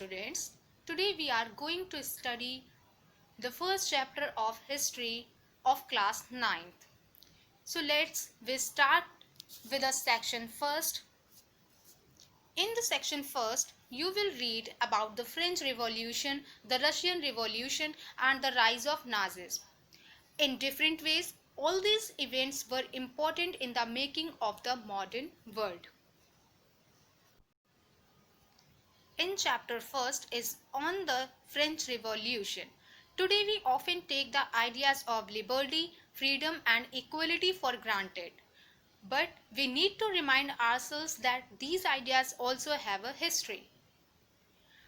students. Today we are going to study the first chapter of history of class 9th. So we start with the section first. In the section first, you will read about the French Revolution, the Russian Revolution and the rise of Nazism. In different ways, all these events were important in the making of the modern world. In chapter first is on the French Revolution. Today we often take the ideas of liberty, freedom and equality for granted. But we need to remind ourselves that these ideas also have a history.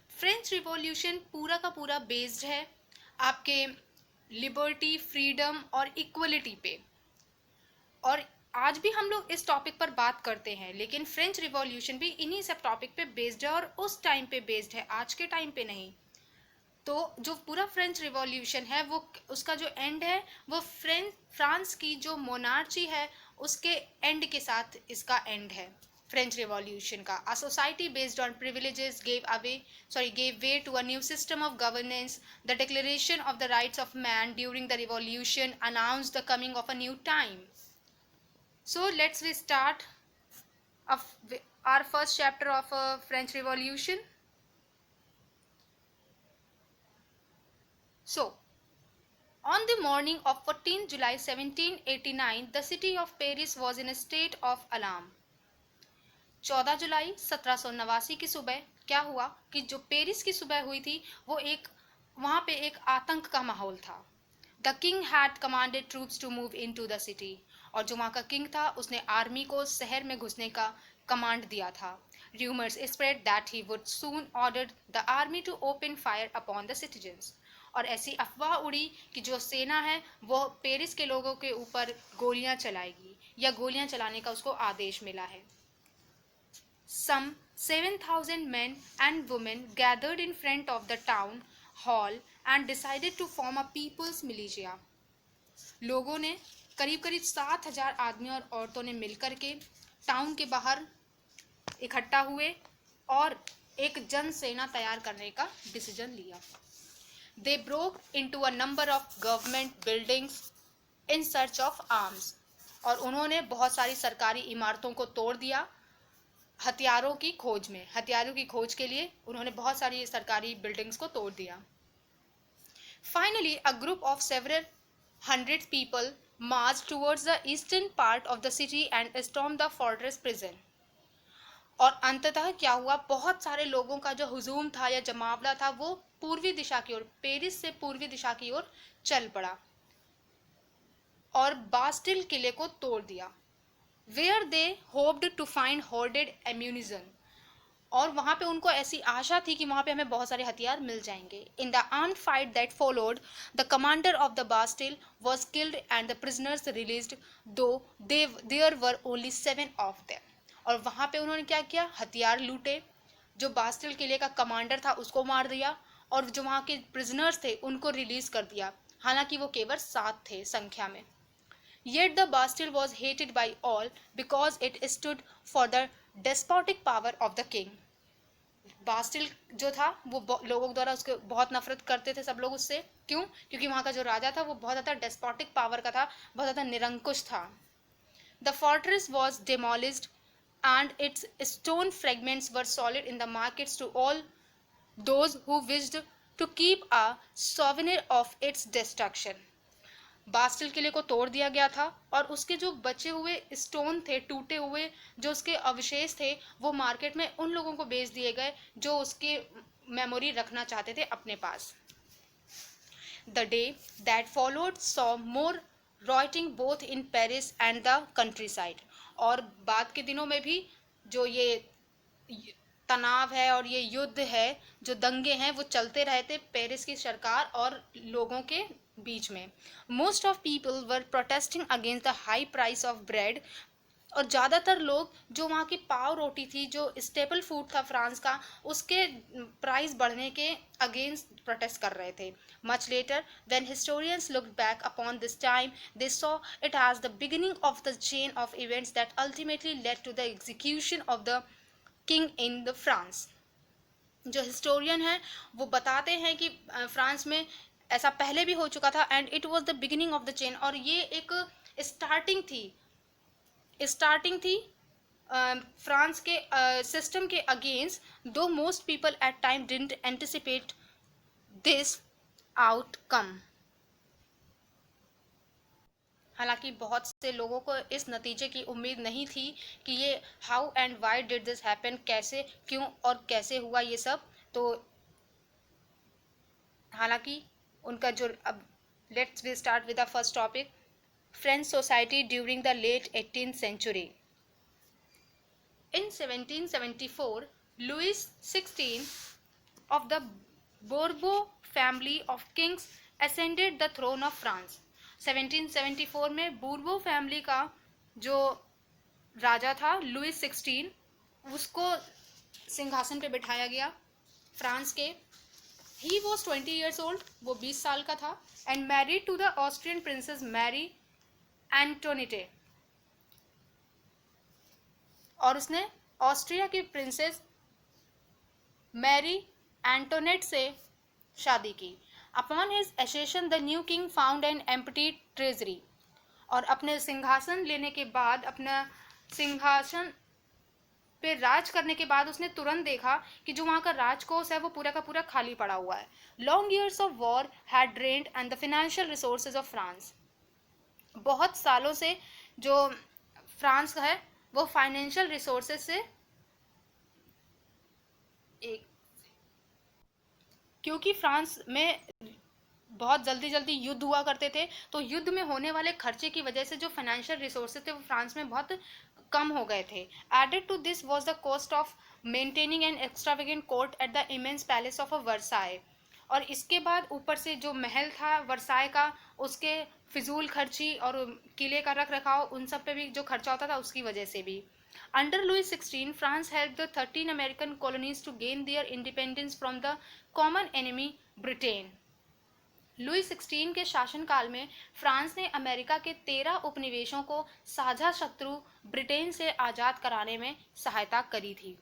French revolution पूरा का पूरा based है आपके liberty, freedom और equality पे, और आज भी हम लोग इस टॉपिक पर बात करते हैं, लेकिन फ्रेंच रिवॉल्यूशन भी इन्हीं सब टॉपिक पे बेस्ड है और उस टाइम पे बेस्ड है, आज के टाइम पे नहीं। तो जो पूरा फ्रेंच रिवॉल्यूशन है वो उसका जो एंड है वो फ्रांस की जो मोनार्ची है उसके एंड के साथ इसका एंड है फ्रेंच रिवॉल्यूशन का। A society based on privileges gave way to a new system of governance. The Declaration of the Rights of Man during the revolution announced the coming of a new time. So let's start our first chapter of French Revolution. So, on the morning of 14 July 1789, the city of Paris was in a state of alarm. 14 जुलाई 1789 की सुबह क्या हुआ कि जो Paris की सुबह हुई थी वो वहाँ पे एक आतंक का माहौल था। The king had commanded troops to move into the city. और जो वहाँ का किंग था उसने आर्मी को शहर में घुसने का कमांड दिया था। Rumors spread that he would soon order the army to open fire upon the citizens. और ऐसी अफवाह उड़ी कि जो सेना है वो पेरिस के लोगों के ऊपर गोलियां चलाएगी या गोलियां चलाने का उसको आदेश मिला है। Some 7,000 men and women gathered in front of the town hall and decided to form a people's militia. लोगों ने करीब 7,000 आदमी और औरतों ने मिलकर के टाउन के बाहर इकट्ठा हुए और एक जन सेना तैयार करने का डिसीजन लिया। They broke into a number of government buildings in search of arms. और उन्होंने बहुत सारी सरकारी इमारतों को तोड़ दिया हथियारों की खोज में। हथियारों की खोज के लिए उन्होंने बहुत सारी सरकारी बिल्डिंग्स को तोड़ दिया। Finally, a group of several hundred people marched towards the eastern part of the city and stormed the fortress prison. और अंततः क्या हुआ, बहुत सारे लोगों का जो हुजूम था या जमावड़ा था वो पूर्वी दिशा की ओर, पेरिस से पूर्वी दिशा की ओर चल पड़ा और बास्टिल किले को तोड़ दिया। Where they hoped to find hoarded ammunition. और वहाँ पे उनको ऐसी आशा थी कि वहाँ पे हमें बहुत सारे हथियार मिल जाएंगे। In the armed fight that followed, the commander of the Bastille was killed and the prisoners released, though there were only 7 of them. और वहाँ पे उन्होंने क्या किया, हथियार लूटे, जो बास्टिल किले का कमांडर था उसको मार दिया और जो वहाँ के प्रिजनर्स थे उनको रिलीज कर दिया, हालांकि वो केवल 7 थे संख्या में। Yet the Bastille was hated by all because it stood for the despotic power of the king. Bastille जो था वो लोगों द्वारा उसके बहुत नफरत करते थे सब लोग उससे। क्यों? क्योंकि वहाँ का जो राजा था वो बहुत ज़्यादा डेस्पोटिक पावर का था, बहुत ज़्यादा निरंकुश था। The fortress was demolished and its stone fragments were sold in the markets to all those who wished to keep a souvenir of its destruction. Bastille किले को तोड़ दिया गया था और उसके जो बचे हुए स्टोन थे, टूटे हुए जो उसके अवशेष थे, वो मार्केट में उन लोगों को बेच दिए गए जो उसके मेमोरी रखना चाहते थे अपने पास। The day that followed saw more rioting both in Paris and the countryside. और बाद के दिनों में भी जो ये तनाव है और ये युद्ध है, जो दंगे हैं वो चलते रहे थे पेरिस की सरकार और लोगों के बीच में। Most of people were protesting against the high price of bread. और ज़्यादातर लोग जो वहाँ की पाव रोटी थी, जो स्टेपल फूड था फ्रांस का, उसके प्राइस बढ़ने के अगेंस्ट प्रोटेस्ट कर रहे थे। Much later when historians looked back upon this time they saw it as the beginning of the chain of events that ultimately led to the execution of the king in the France. जो historian है वो बताते हैं कि France में ऐसा पहले भी हो चुका था and it was the beginning of the chain, और ये एक स्टार्टिंग थी फ्रांस के सिस्टम के अगेंस्ट, दो most people at time didn't anticipate this outcome. हालांकि बहुत से लोगों को इस नतीजे की उम्मीद नहीं थी कि ये how and why did this happen, कैसे क्यों और कैसे हुआ ये सब। तो हालांकि उनका जो अब let's we start with the first topic, French society during the late 18th century। In 1774, Louis XVI of the Bourbon family of kings ascended the throne of France। 1774 में बूर्बो फैमिली का जो राजा था लुइस 16, उसको सिंहासन पे बिठाया गया फ्रांस के। ही वॉज 20 years old, वो 20 साल का था, and married to the Austrian princess Marie Antoinette, और उसने ऑस्ट्रिया की प्रिंसेस मैरी एंटोनेट से शादी की। Upon his accession the new king found an empty treasury, और अपने सिंहासन लेने के बाद, अपना सिंहासन पे राज करने के बाद उसने तुरंत देखा कि जो वहाँ का राजकोष है वो पूरा का पूरा खाली पड़ा हुआ है। Long years of war had drained and the financial resources of France. बहुत सालों से जो फ्रांस है वो फाइनेंशियल रिसोर्सेज से एक, क्योंकि फ्रांस में बहुत जल्दी जल्दी युद्ध हुआ करते थे, तो युद्ध में होने वाले खर्चे की वजह से जो फाइनेंशियल रिसोर्सेज थे वो फ्रांस में बहुत कम हो गए थे। Added to this was the cost of maintaining an extravagant court at the immense palace of a Versailles, और इसके बाद ऊपर से जो महल था वर्साई का, उसके फिजूल खर्ची और किले का रख रखाव, उन सब पे भी जो खर्चा होता था उसकी वजह से भी। Under Louis XVI, France helped the 13 American colonies to gain their independence from the common enemy Britain। Louis 16 के शासनकाल में फ्रांस ने अमेरिका के 13 उपनिवेशों को साझा शत्रु ब्रिटेन से आजाद कराने में सहायता करी थी।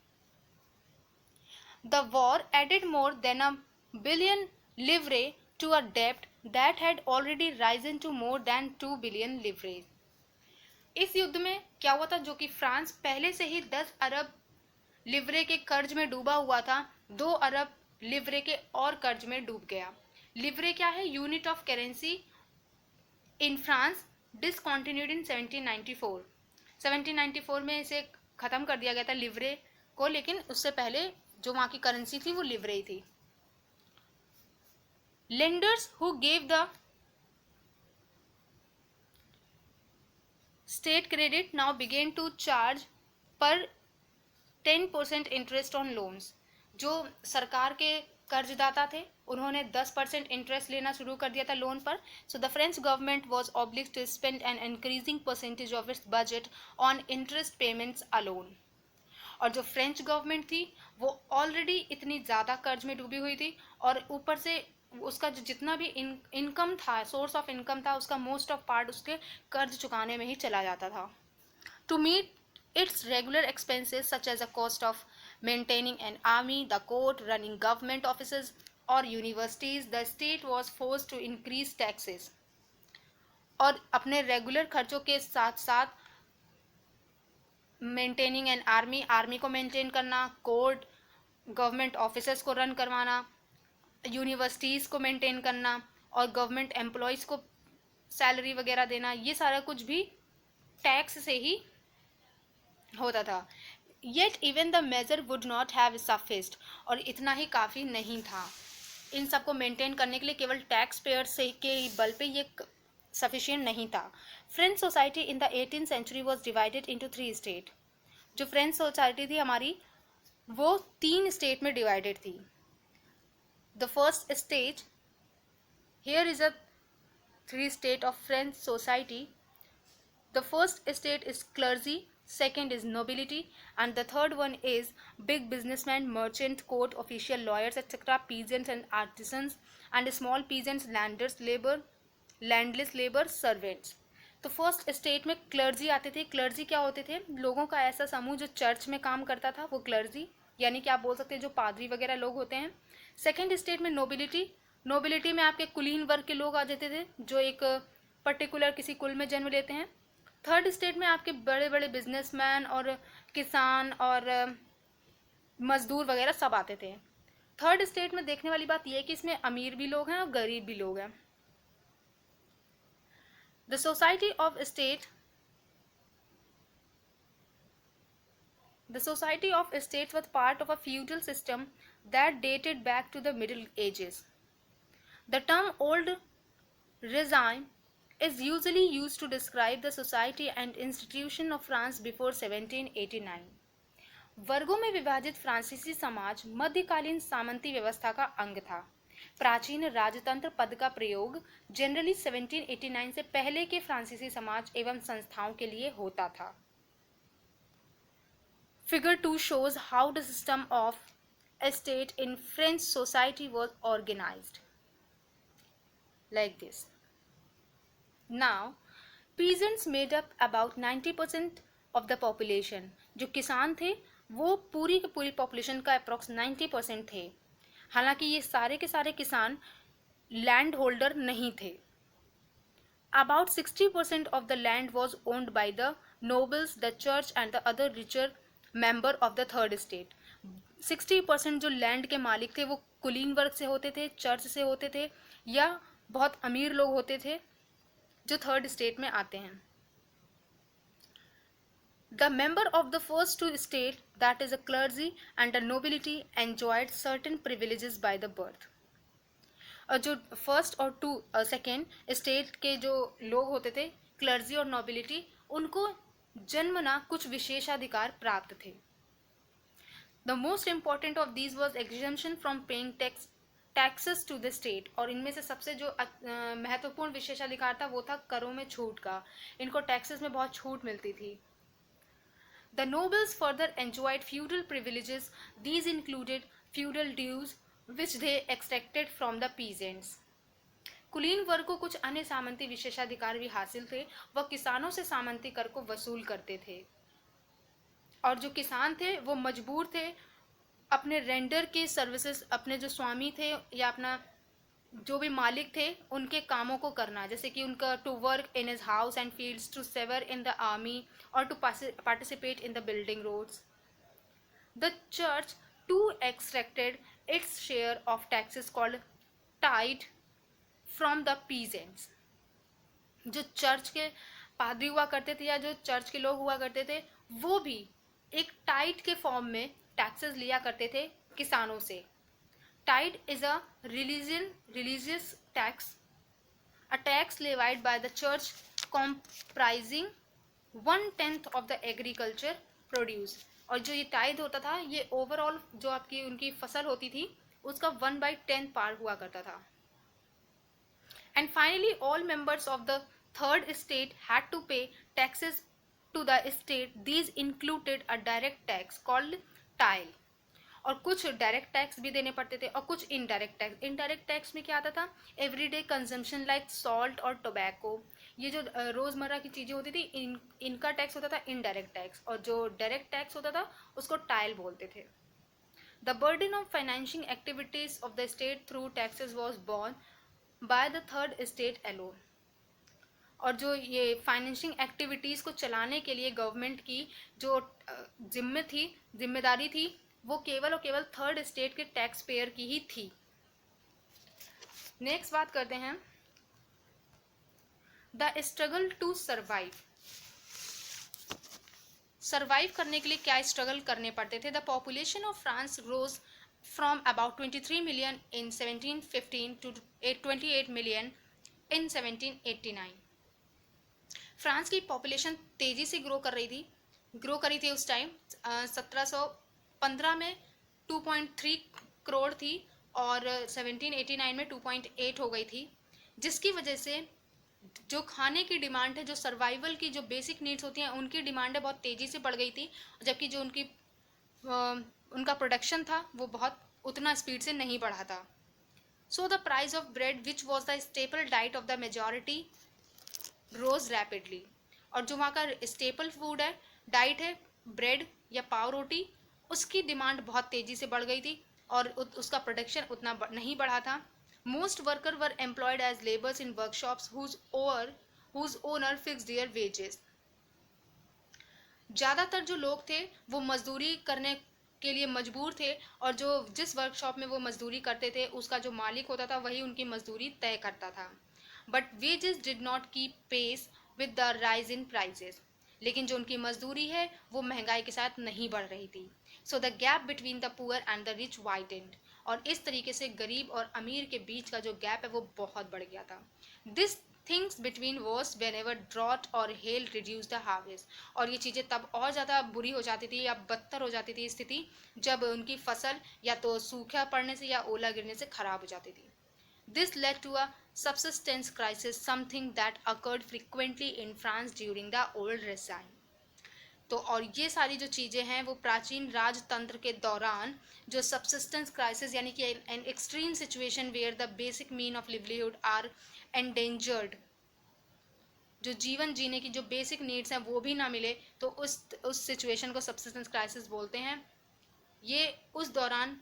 The war added more than a billion livres to a debt that had already risen to more than 2 billion livres। इस युद्ध में क्या हुआ था, जो कि फ्रांस पहले से ही 10 अरब लिवरे के कर्ज में डूबा हुआ था, 2 अरब लिवरे के और कर्ज में डूब गया। लिवरे क्या है? Unit of currency in France, discontinued in 1794। 1794 में इसे ख़त्म कर दिया गया था लिवरे को, लेकिन उससे पहले जो वहाँ की करेंसी थी वो लिवरे ही थी। Lenders who gave the state credit now began to charge per 10% interest on loans। जो सरकार के कर्जदाता थे उन्होंने 10% इंटरेस्ट लेना शुरू कर दिया था लोन पर। So the French government was obliged to spend an increasing percentage of its budget on interest payments alone. और जो फ्रेंच गवर्नमेंट थी वो ऑलरेडी इतनी ज़्यादा कर्ज में डूबी हुई थी, और ऊपर से उसका जो जितना भी इनकम था, सोर्स ऑफ इनकम था, उसका मोस्ट ऑफ पार्ट उसके कर्ज चुकाने में ही चला जाता था। To meet its regular expenses such as the cost of maintaining an army, the court, running government offices or universities, the state was forced to increase taxes। और अपने रेगुलर खर्चों के साथ साथ मेंटेनिंग एन आर्मी, आर्मी को maintain करना, court, government officers को run करवाना, यूनिवर्सिटीज़ को मेंटेन करना, और गवर्नमेंट एम्प्लॉयज़ को सैलरी वगैरह देना, ये सारा कुछ भी टैक्स से ही होता था। Yet even the major would not have sufficed, और इतना ही काफ़ी नहीं था इन सबको मेंटेन करने के लिए, केवल टैक्स पेयर से के बल पे ये सफिशिएंट नहीं था। French society in the 18th century was divided into 3 state. जो फ्रेंच सोसाइटी थी हमारी वो 3 स्टेट में डिवाइडेड थी। The first state, here is a 3 state of French society. The first state is clergy, second is nobility, and the third one is big businessmen, merchant, court official, lawyers etc., peasants and artisans, and small peasants, landers, labor, landless labor, servants। तो first state में clergy आते थे। Clergy क्या होते थे? लोगों का ऐसा समूह जो चर्च में काम करता था, वो क्लर्जी। यानी कि आप बोल सकते हैं जो पादरी वगैरह लोग होते हैं। सेकेंड स्टेट में नोबिलिटी, नोबिलिटी में आपके कुलीन वर्ग के लोग आ जाते थे जो एक पर्टिकुलर किसी कुल में जन्म लेते हैं। थर्ड स्टेट में आपके बड़े बड़े बिजनेसमैन और किसान और मजदूर वगैरह सब आते थे। थर्ड स्टेट में देखने वाली बात यह है कि इसमें अमीर भी लोग हैं और गरीब भी लोग हैं। The society of state, the society of states was part of a feudal system that dated back to the Middle Ages. The term old regime is usually used to describe the society and institution of France before 1789. वर्गों में विभाजित फ्रांसीसी समाज मध्यकालीन सामंती व्यवस्था का अंग था। प्राचीन राजतंत्र पद का प्रयोग जनरली 1789 से पहले के फ्रांसीसी समाज एवं संस्थाओं के लिए होता था। Figure 2 shows how the system of estate in French society was organized. Like this. Now, peasants made up about 90% of the population. जो किसान थे वो पूरी की पूरी पॉपुलेशन का अप्रॉक्स 90% थे। हालांकि ये सारे के सारे किसान लैंड होल्डर नहीं थे। About 60% of the land was owned by the nobles, the church and the other richer member of the third estate. 60% जो लैंड के मालिक थे वो कुलीन वर्ग से होते थे, चर्च से होते थे या बहुत अमीर लोग होते थे जो थर्ड स्टेट में आते हैं। The member of the first two state, that is a clergy and a nobility, enjoyed certain privileges by the birth. और जो फर्स्ट और सेकेंड स्टेट के जो लोग होते थे क्लर्जी और नोबिलिटी, उनको जन्मना कुछ विशेषाधिकार प्राप्त थे। The most important of these was exemption from paying taxes to the state. और इनमें से सबसे जो महत्वपूर्ण विशेषाधिकार था वो था करों में छूट का। इनको टैक्सेस में बहुत छूट मिलती थी। The nobles further enjoyed feudal privileges. These included feudal dues which they extracted from the peasants. कुलीन वर्ग को कुछ अन्य सामंती विशेषाधिकार भी हासिल थे। वह किसानों से सामंती कर को वसूल करते थे और जो किसान थे वो मजबूर थे अपने रेंडर के सर्विसेज, अपने जो स्वामी थे या अपना जो भी मालिक थे उनके कामों को करना, जैसे कि उनका to work in his house and fields, to serve in the army और to participate in the building roads. The church too extracted its share of taxes called tithe from the peasants. जो church के पादरी हुआ करते थे या जो church के लोग हुआ करते थे वो भी एक टाइट के फॉर्म में टैक्सेस लिया करते थे किसानों से। Tithe is a religious tax, a tax levied by the church comprising 1/10 of the agriculture produce. और जो ये टाइड होता था ये ओवरऑल जो आपकी उनकी फसल होती थी उसका 1/10 पार्ट हुआ करता था। And finally all members of the third state had to pay taxes to the state. These included a direct tax called taille. और कुछ डायरेक्ट टैक्स भी देने पड़ते थे और कुछ इनडायरेक्ट टैक्स। इनडायरेक्ट टैक्स में क्या आता था, एवरीडे कंजम्पशन लाइक सॉल्ट और टोबैको, ये जो रोज़मर्रा की चीज़ें होती थी इनका टैक्स होता था इनडायरेक्ट टैक्स, और जो डायरेक्ट टैक्स होता था उसको टाइल बोलते थे। The burden of financing activities of the state through taxes was born by the third state alone. और जो ये फाइनेंशिंग एक्टिविटीज़ को चलाने के लिए गवर्नमेंट की जो जिम्मेदारी थी वो केवल और केवल थर्ड स्टेट के टैक्स पेयर की ही थी। नेक्स्ट बात करते हैं the struggle to survive. Survive करने के लिए क्या स्ट्रगल करने पड़ते थे। The population of France rose from about 23 million in 1715 to 28 million in 1789। France की पॉपुलेशन तेजी से ग्रो करी थी उस टाइम। 1715 में 2.3 करोड़ थी और 1789 में 2.8 हो गई थी, जिसकी वजह से जो खाने की डिमांड है, जो सर्वाइवल की जो बेसिक नीड्स होती हैं उनकी डिमांड है बहुत तेज़ी से बढ़ गई थी, जबकि जो उनका प्रोडक्शन था वो बहुत उतना स्पीड से नहीं बढ़ा था। So the price of bread which was the staple diet of the majority rose rapidly. और जो वहाँ का स्टेपल फूड है, डाइट है ब्रेड या पाव रोटी, उसकी डिमांड बहुत तेज़ी से बढ़ गई थी और उसका प्रोडक्शन उतना नहीं बढ़ा था. Most worker were employed as labours in workshops whose owner fixed their wages. ज़्यादातर जो लोग थे वो मजदूरी करने के लिए मजबूर थे और जो जिस वर्कशॉप में वो मजदूरी करते थे उसका जो मालिक होता था वही उनकी मजदूरी तय करता था. But wages did not keep pace with the rise in prices. लेकिन जो उनकी मजदूरी है वो महंगाई के साथ नहीं बढ़ रही थी. So the gap between the poor and the rich widened. और इस तरीके से गरीब और अमीर के बीच का जो गैप है वो बहुत बढ़ गया था. This things between worse when ever drought और हेल रिड्यूस द हार्वेस्ट. और ये चीज़ें तब और ज़्यादा बुरी हो जाती थी या बदतर हो जाती थी स्थिति जब उनकी फसल या तो सूखा पड़ने से या ओला गिरने से खराब हो जाती थी. This led to a subsistence crisis, something that occurred frequently in France during the Old Regime. तो और ये सारी जो चीज़ें हैं वो प्राचीन राजतंत्र के दौरान जो सबसिस्टेंस क्राइसिस यानी कि an extreme situation where the basic mean of livelihood are endangered, जो जीवन जीने की जो बेसिक नीड्स हैं वो भी ना मिले तो उस सिचुएशन को सबसिस्टेंस क्राइसिस बोलते हैं. ये उस दौरान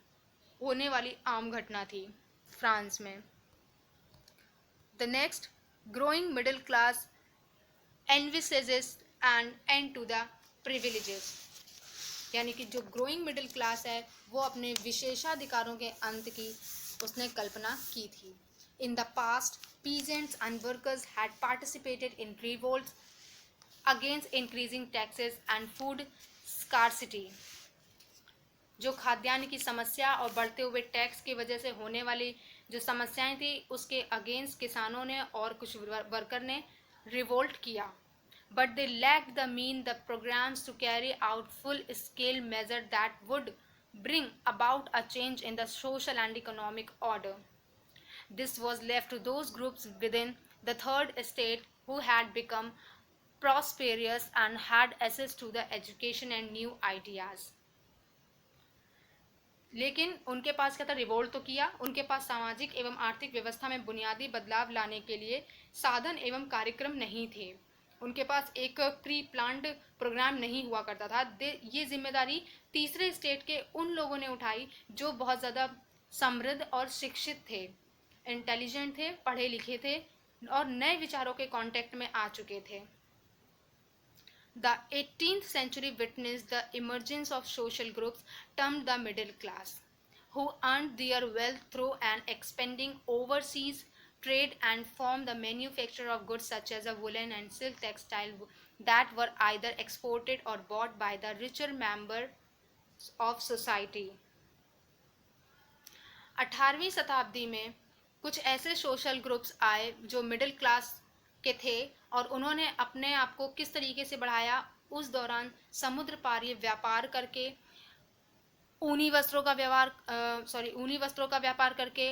होने वाली आम घटना थी फ्रांस में. The next, growing middle class envisages an end to the privileges. यानी कि जो ग्रोइंग मिडिल क्लास है वो अपने विशेषाधिकारों के अंत की उसने कल्पना की थी. In the past, peasants and workers had participated in revolts against increasing taxes and food scarcity. जो खाद्यान्न की समस्या और बढ़ते हुए टैक्स की वजह से होने वाली जो समस्याएं थी उसके अगेंस्ट किसानों ने और कुछ वर्कर ने रिवोल्ट किया. But they lack the mean the programmes to carry out full scale measure that would bring about a change in the social and economic order. This was left to those groups with in the third state who had become prosperous and had access to the education and new ideas. लेकिन उनके पास क्या था, revolt तो किया, उनके पास सामाजिक एवं आर्थिक व्यवस्था में बुनियादी बदलाव लाने के लिए साधन एवं कार्यक्रम नहीं थे. उनके पास एक प्री प्लान्ड प्रोग्राम नहीं हुआ करता था. ये जिम्मेदारी तीसरे स्टेट के उन लोगों ने उठाई जो बहुत ज़्यादा समृद्ध और शिक्षित थे, इंटेलिजेंट थे, पढ़े लिखे थे और नए विचारों के कांटेक्ट में आ चुके थे. The 18th century witnessed the emergence of social groups termed the middle class, who earned their wealth through an expanding overseas trade and formed the manufacture of goods such as a woolen and silk textile that were either exported or bought by the richer members of society. 18वीं शताब्दी में कुछ ऐसे social groups आए जो middle class के थे और उन्होंने अपने आप को किस तरीके से बढ़ाया. उस दौरान समुद्र पारी व्यापार करके ऊनी वस्त्रों का व्यापार करके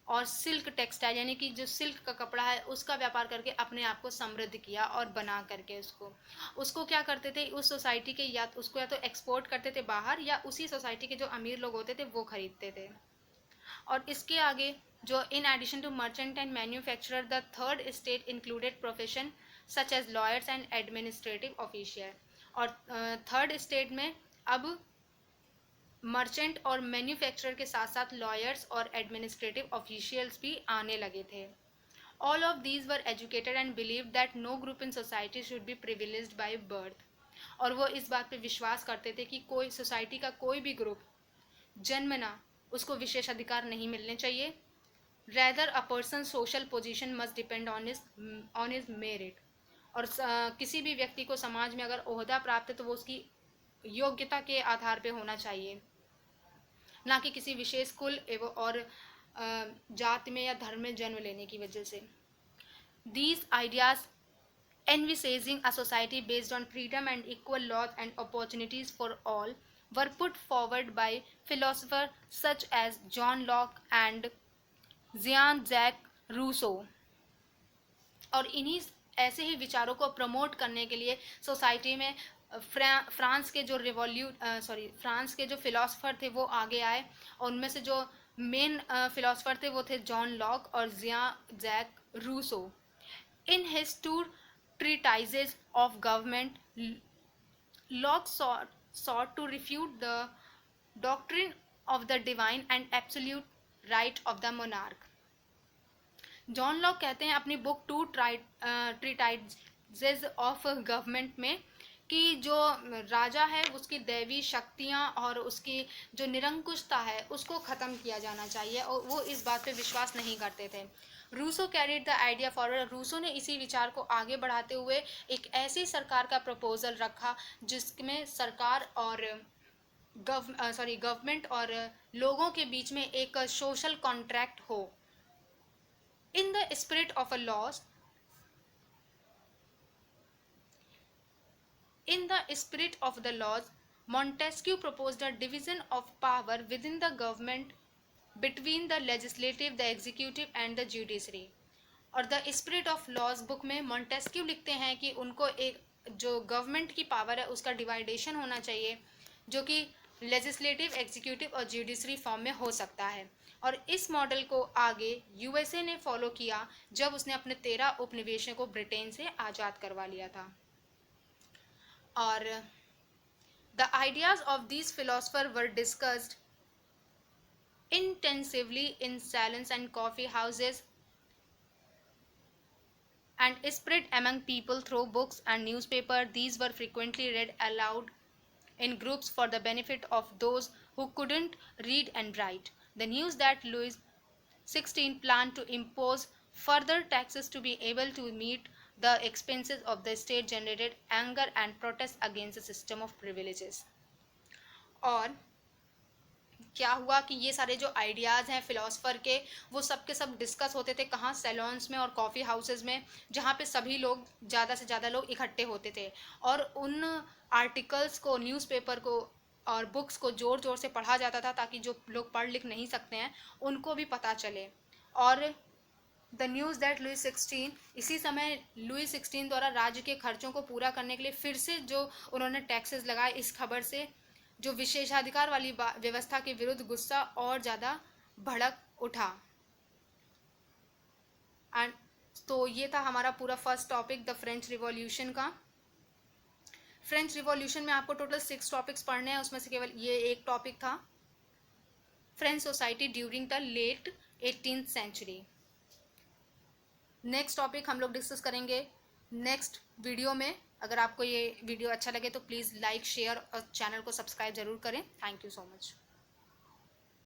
और सिल्क टेक्सटाइल यानी कि जो सिल्क का कपड़ा है उसका व्यापार करके अपने आप को समृद्ध किया और बना करके उसको क्या करते थे, उस सोसाइटी के या उसको या तो एक्सपोर्ट करते थे बाहर या उसी सोसाइटी के जो अमीर लोग होते थे वो खरीदते थे. और इसके आगे जो in addition to merchant and manufacturer the third state included profession such as lawyers and administrative official. और थर्ड स्टेट में अब मर्चेंट और मैन्युफैक्चरर के साथ साथ लॉयर्स और एडमिनिस्ट्रेटिव ऑफिशियल्स भी आने लगे थे. All of these were educated and believe that no group in society should be privileged by birth. और वो इस बात पे विश्वास करते थे कि कोई सोसाइटी का कोई भी ग्रुप जन्मना उसको विशेष अधिकार नहीं मिलने चाहिए. Rather a person social position must depend on his merit. और किसी भी व्यक्ति को समाज में अगर ओहदा प्राप्त है तो वो उसकी योग्यता के आधार पे होना चाहिए, ना कि किसी विशेष कुल एवं और जात में या धर्म में जन्म लेने की वजह से. These ideas envisaging a society based on freedom and equal laws and opportunities for all were put forward by philosophers such as John Locke and Jean-Jacques Rousseau. और इन्हीं ऐसे ही विचारों को प्रमोट करने के लिए सोसाइटी में फ्रांस के जो फिलोसोफर थे वो आगे आए और उनमें से जो मेन फिलोसोफर थे वो थे जॉन लॉक और Jean Jacques Rousseau. In his two treatises of government, Locke sought to refute the doctrine of the divine and absolute right of the monarch. John Locke कहते हैं अपनी book two treatises of government में कि जो राजा है उसकी दैवी शक्तियाँ और उसकी जो निरंकुशता है उसको ख़त्म किया जाना चाहिए, और वो इस बात पे विश्वास नहीं करते थे। Rousseau carried the idea forward. Rousseau ने इसी विचार को आगे बढ़ाते हुए एक ऐसी सरकार का प्रपोजल रखा जिसमें सरकार और गवर्नमेंट और लोगों के बीच में एक सोशल कॉन्ट्रैक्ट हो। In the spirit of a laws In the spirit of the laws, Montesquieu proposed a division of power within the government between the legislative, the executive and the judiciary. और the spirit of laws book में Montesquieu लिखते हैं कि उनको एक जो government की power है उसका डिवाइडेशन होना चाहिए, जो कि लेजिस्लेटिव, एग्जीक्यूटिव और जुडिशरी फॉर्म में हो सकता है। और इस मॉडल को आगे यूएसए ने फॉलो किया जब उसने अपने 13 उपनिवेशों को ब्रिटेन से आज़ाद करवा लिया था। और the ideas of these philosophers were discussed intensively in salons and coffee houses and spread among people through books and newspaper. These were frequently read aloud in groups for the benefit of those who couldn't read and write. The news that Louis XVI planned to impose further taxes to be able to meet the expenses of the state generated anger and protest against the system of privileges. और क्या हुआ कि ये सारे जो ideas हैं philosopher के वो सब के सब डिस्कस होते थे कहाँ, सैलॉन्स में और कॉफ़ी हाउसेस में, जहाँ पे सभी लोग ज़्यादा से ज़्यादा लोग इकट्ठे होते थे और उन आर्टिकल्स को, न्यूज़पेपर को और बुक्स को ज़ोर ज़ोर से पढ़ा जाता था ताकि जो लोग पढ़ लिख नहीं सकते हैं उनको भी पता चले। और द न्यूज़ दैट लुई 16, इसी समय लुई 16 द्वारा राज्य के खर्चों को पूरा करने के लिए फिर से जो उन्होंने टैक्सेस लगाए, इस खबर से जो विशेषाधिकार वाली व्यवस्था के विरुद्ध गुस्सा और ज़्यादा भड़क उठा। एंड तो ये था हमारा पूरा first topic the French revolution का। फ्रेंच रिवॉल्यूशन में आपको टोटल 6 टॉपिक्स पढ़ने हैं, उसमें से केवल ये एक टॉपिक था, French society during the late 18th century. Next topic हम लोग डिस्कस करेंगे नेक्स्ट वीडियो में। अगर आपको ये वीडियो अच्छा लगे तो प्लीज़ लाइक, शेयर और चैनल को सब्सक्राइब ज़रूर करें। Thank you so much.